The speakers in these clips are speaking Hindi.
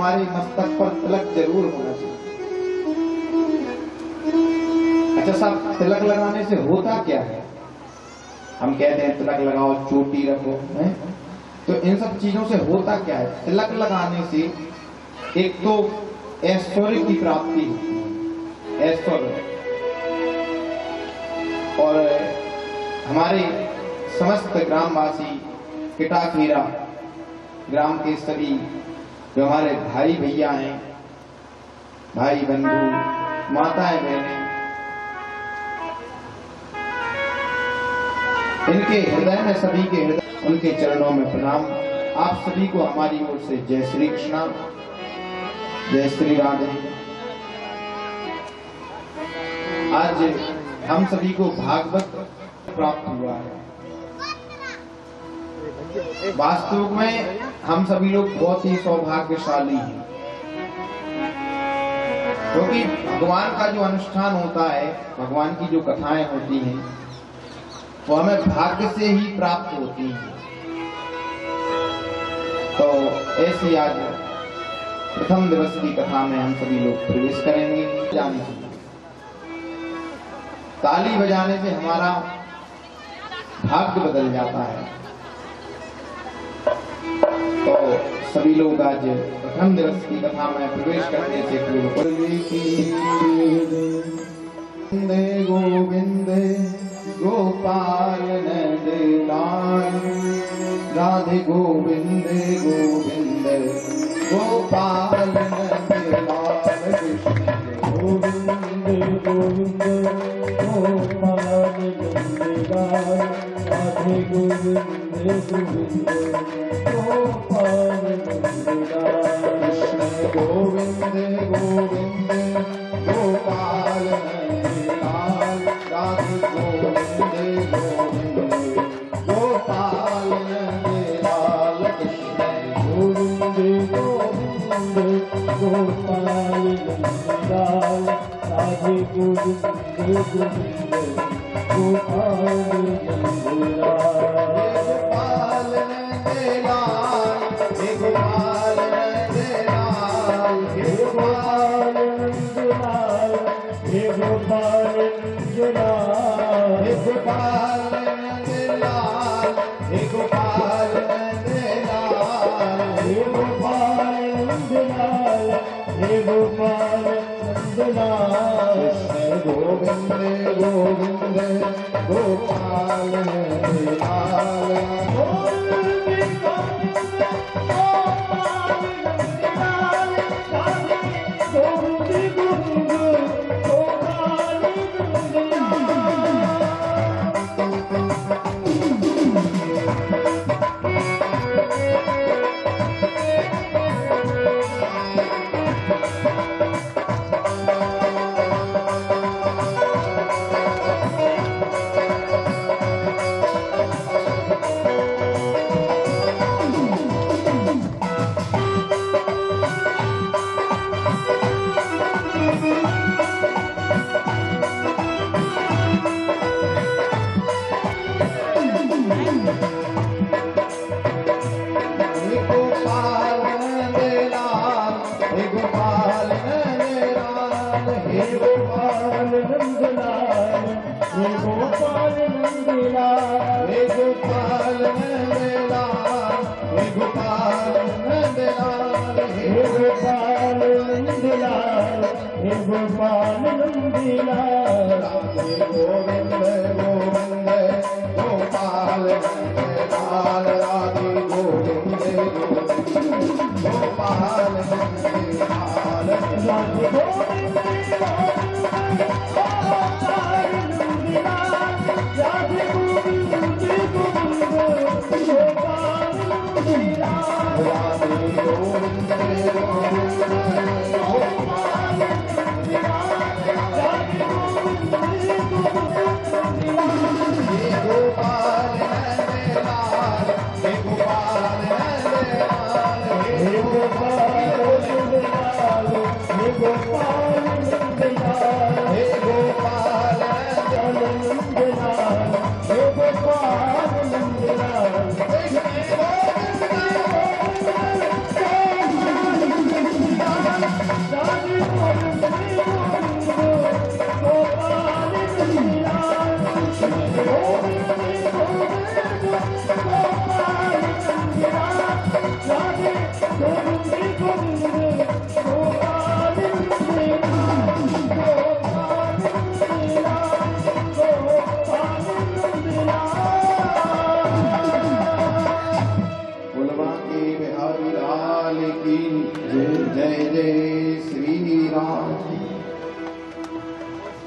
हमारे मस्तक पर तिलक जरूर होना चाहिए। अच्छा साहब, तिलक लगाने से होता क्या है? हम कहते हैं तिलक लगाओ, चोटी रखो, है? तो इन सब चीजों से होता क्या है? तिलक लगाने से एक तो ऐश्वर्य की प्राप्ति होती है, ऐश्वर्य। और हमारे समस्त ग्रामवासी, किटाखेरा ग्राम के सभी जो हमारे भाई भैया हैं, भाई बंधु, माताएं बहनें, इनके हृदय में, सभी के हृदय, उनके चरणों में प्रणाम। आप सभी को हमारी ओर से जय श्री कृष्णा, जय श्री राधे। आज हम सभी को भागवत प्राप्त हुआ है। वास्तव में हम सभी लोग बहुत ही सौभाग्यशाली हैं, क्योंकि भगवान का जो अनुष्ठान होता है, भगवान की जो कथाएं होती हैं, वो हमें भाग्य से ही प्राप्त होती हैं। तो ऐसे आज प्रथम दिवस की कथा में हम सभी लोग प्रवेश करेंगे। जाने से ताली बजाने से हमारा भाग्य बदल जाता है। तो सभी लोग आज प्रथम दिवस की कथा में प्रवेश करने से पूर्व गोविंद गोपाल नंदलाल, राधे गोविंद गोविंद गोपाल नंदलाल, कृष्ण गोविंद गोविंद गोपाल नंदलाल, राधे गोविंद गोविंद गोपाल नंदलाल, कृष्ण गोविंद गोविंद गोपाल नंदलाल, राधे गोविंद गोविंद गोपाल नंदलाल, कृष्ण गोविंद गोविंद गोपाल नंदलाल, राधे गोविंद गोविंद गोपाल नंदलाल, गोपाल नंदलाल, हे गोपाल नंदलाल, हे गोपाल नंदलाल, हे गोपाल नंदलाल, हे गोपाल नंदलाल, हे गोपाल नंदलाल, हे गोपाल नंदलाल, हे गोपाल नंदलाल, कृष्ण गोविंद गोविंद गोपाल नंदलाल,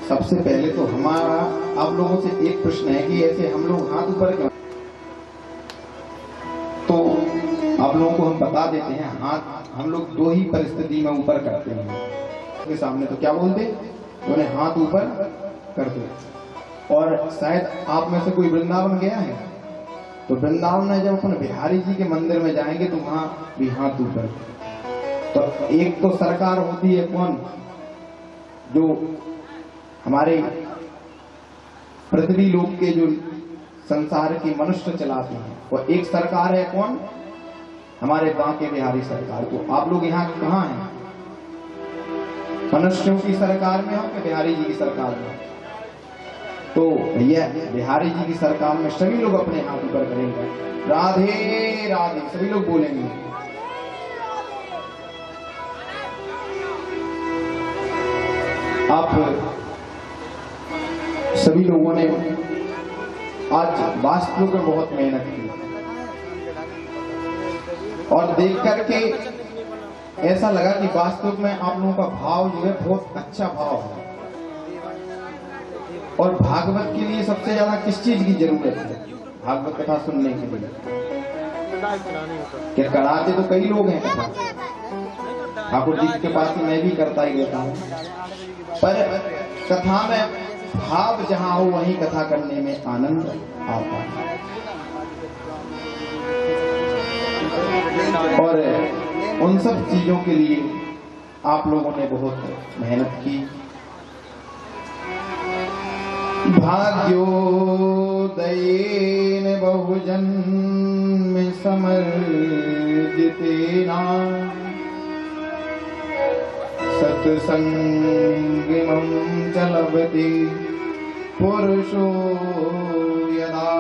सबसे पहले तो हमारा आप लोगों से एक प्रश्न है कि ऐसे हम लोग हाथ ऊपर क्यों? तो आप लोगों को हम बता देते हैं, हाथ हम लोग दो ही परिस्थिति में ऊपर करते हैं। के सामने तो क्या बोलते, उन्हें हाथ ऊपर कर दो। और शायद आप में से कोई वृंदावन गया है, तो वृंदावन में जब अपन बिहारी जी के मंदिर में जाएंगे तो वहां भी हाथ ऊपर। तो एक तो सरकार होती है कौन, जो हमारे पृथ्वी लोक के जो संसार की मनुष्य चलाते हैं, और एक सरकार है कौन, हमारे बांके बिहारी सरकार। तो आप लोग यहाँ कहाँ हैं, मनुष्यों की सरकार में हो कि बिहारी जी की सरकार में? तो भैया बिहारी जी की सरकार में सभी लोग अपने हाथ ऊपर करेंगे, राधे राधे सभी लोग बोलेंगे। आप सभी लोगों ने आज वास्तव में बहुत मेहनत की, और देख करके ऐसा लगा कि वास्तव में आप लोगों का भाव जो है बहुत अच्छा भाव है। और भागवत के लिए सबसे ज्यादा किस चीज की जरूरत है? भागवत कथा सुनने के लिए। क्या कराते तो कई लोग हैं कथा, ठाकुर जी के पास मैं भी करता ही रहता हूँ, पर कथा में भाव जहां हो वहीं कथा करने में आनंद आता है। और उन सब चीजों के लिए आप लोगों ने बहुत मेहनत की। भाग्योदयेन बहुजन्म समर्जितेना सत्संगमं च लभते पुरुषो यदा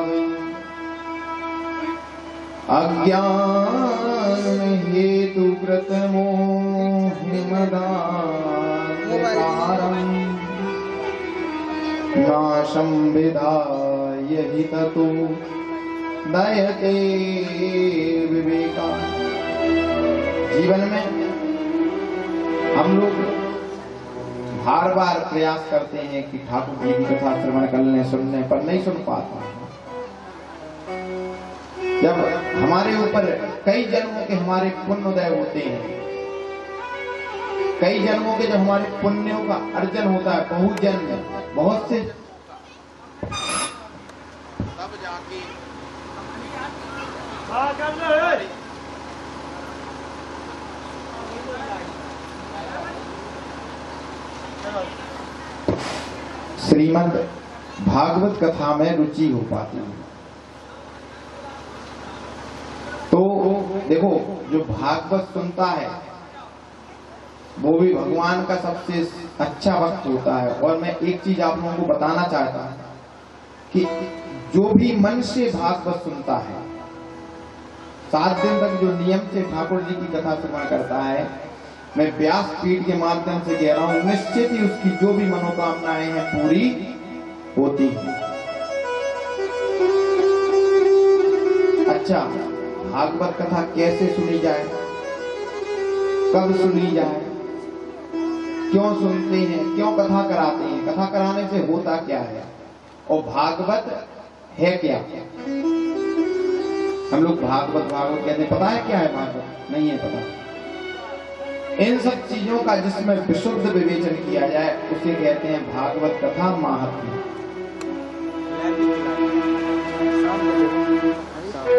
अज्ञान हेतु कृत मोहमदाकारं नाशं विधाय हि ततो दयते विवेका। जीवन में हम लोग बार बार प्रयास करते हैं कि ठाकुर जी की कथा श्रवण करने सुनने पर नहीं सुन पाते। जब हमारे ऊपर कई जन्मों के हमारे पुण्योदय होते हैं, कई जन्मों के जब हमारे पुण्यों का अर्जन होता है, बहुत जन्म बहुत से, तब जाके श्रीमद् भागवत कथा में रुचि हो पाती है। तो देखो, जो भागवत सुनता है वो भी भगवान का सबसे अच्छा वक्त होता है। और मैं एक चीज आप लोगों को बताना चाहता हूं कि जो भी मन से भागवत सुनता है, 7 दिन तक जो नियम से ठाकुर जी की कथा श्रवण करता है, मैं व्यासपीठ के माध्यम से कह रहा हूं, निश्चित ही उसकी जो भी मनोकामनाएं हैं पूरी होती हैं। अच्छा, भागवत कथा कैसे सुनी जाए, कब सुनी जाए, क्यों सुनते हैं, क्यों कथा कराते हैं, कथा कराने से होता क्या है, और भागवत है क्या? हम लोग भागवत भागवत कहते हैं, पता है क्या है भागवत? नहीं है पता। इन सब चीजों का जिसमें विशुद्ध विवेचन किया जाए उसे कहते हैं भागवत कथा महात्म्य।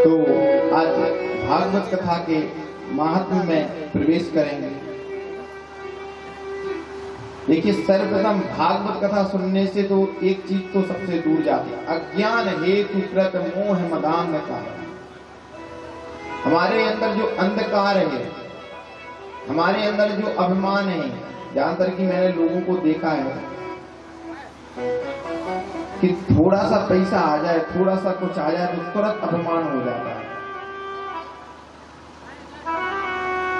तो आज भागवत कथा के महात्म्य में प्रवेश करेंगे। देखिए, सर्वप्रथम भागवत कथा सुनने से तो एक चीज तो सबसे दूर जाती है, अज्ञान हेतु कृत मोह मदान्धकार। हमारे अंदर जो अंधकार है, हमारे अंदर जो अभिमान है, जहां तक कि मैंने लोगों को देखा है कि थोड़ा सा पैसा आ जाए, थोड़ा सा कुछ आ जाए तो तुरंत अभिमान हो जाता है।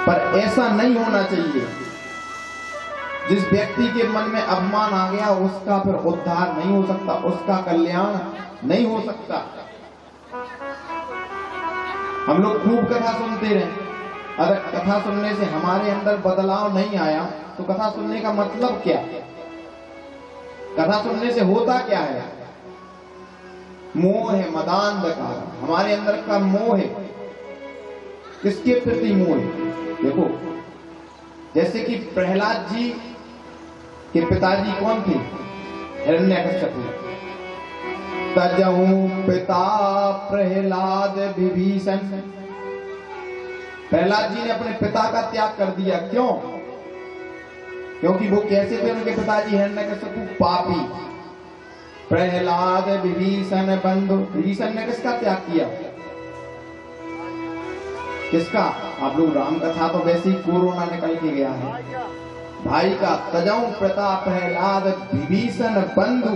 पर ऐसा नहीं होना चाहिए। जिस व्यक्ति के मन में अभिमान आ गया उसका फिर उद्धार नहीं हो सकता, उसका कल्याण नहीं हो सकता। हम लोग खूब कथा सुनते रहे, अगर कथा सुनने से हमारे अंदर बदलाव नहीं आया तो कथा सुनने का मतलब क्या? कथा सुनने से होता क्या है? मोह है, मदांधकार, हमारे अंदर का मोह है। किसके प्रति मोह है? देखो, जैसे कि प्रहलाद जी के पिताजी कौन थे? हिरण्यकश्यप। तजहु पिता प्रहलाद विभीषण। प्रहलाद जी ने अपने पिता का त्याग कर दिया। क्यों? क्योंकि वो कैसे थे? उनके पिताजी हिरण्यकश्यप पापी। प्रहलाद विभीषण बंधु। विभीषण ने किसका त्याग किया? किसका? आप लोग राम कथा तो वैसे ही कोरोना निकल के गया है। भाई का। तजहु पिता प्रहलाद विभीषण बंधु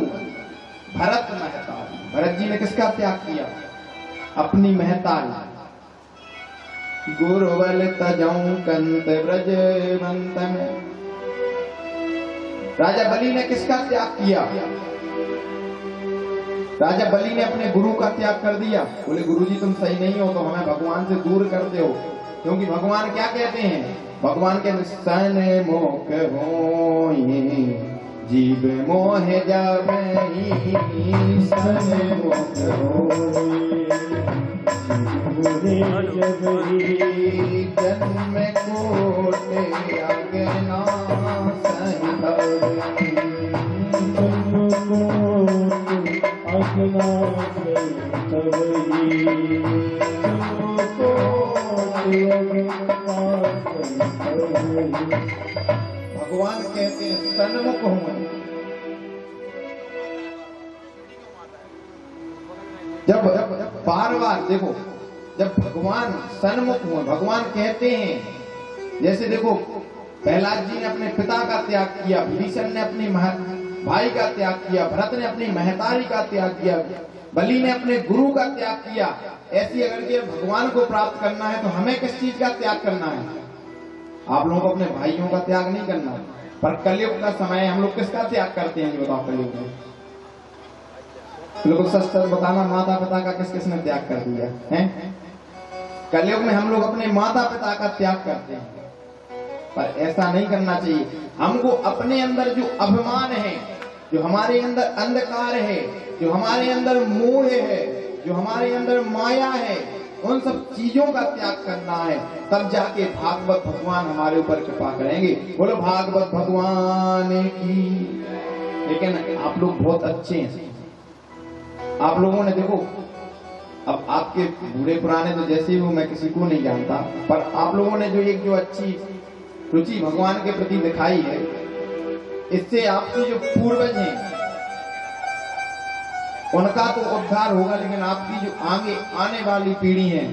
भरत महतारी। भरत जी ने किसका त्याग किया? अपनी महतारी। गुरुबल तजहु कंत ब्रज मंत में। राजा बलि ने किसका त्याग किया? राजा बलि ने अपने गुरु का त्याग कर दिया। बोले गुरुजी तुम सही नहीं हो तो हमें भगवान से दूर करते हो। क्योंकि भगवान क्या कहते हैं? भगवान के सन मोख होई जीव मोह जब सन मोख होई जन्म कोटे अज्ञाना भगवान कहते हैं सन्मुख हूं। जब बार बार देखो, जब भगवान सन्मुख हुए, भगवान कहते हैं, जैसे देखो प्रहलाद जी ने अपने पिता का त्याग किया, विभीषण ने अपनी भाई का त्याग किया, भरत ने अपनी महतारी का त्याग किया, बलि ने अपने गुरु का त्याग किया। ऐसी अगर के भगवान को प्राप्त करना है तो हमें किस चीज का त्याग करना है? आप लोगों को अपने भाइयों का त्याग नहीं करना। पर कलयुग का समय है, हम लोग किसका त्याग करते हैं? बताओ कलयुग में लोग सच सच बताना, माता पिता का किस किसने त्याग कर दिया है? कलयुग में हम लोग अपने माता पिता का त्याग करते हैं। पर ऐसा नहीं करना चाहिए। हमको अपने अंदर जो अभिमान है, जो हमारे अंदर अंधकार है, जो हमारे अंदर मोह है, जो हमारे अंदर माया है, उन सब चीजों का त्याग करना है। तब जाके भागवत भगवान हमारे ऊपर कृपा करेंगे। बोलो भागवत भगवान की। लेकिन आप लोग बहुत अच्छे हैं। आप लोगों ने देखो, अब आपके बूढ़े पुराने तो जैसे ही हो, मैं किसी को नहीं जानता, पर आप लोगों ने जो अच्छी रुचि भगवान के प्रति दिखाई है, इससे आपके जो पूर्वज हैं उनका तो उद्धार होगा, लेकिन आपकी जो आगे आने वाली पीढ़ी है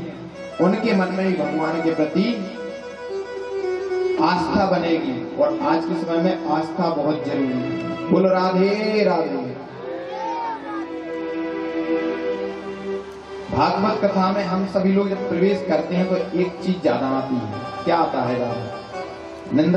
उनके मन में भी भगवान के प्रति आस्था बनेगी। और आज के समय में आस्था बहुत जरूरी है। बोलो राधे राधे। भागवत कथा में हम सभी लोग जब प्रवेश करते हैं तो एक चीज ज्यादा आती है। क्या आता है? निंद्रा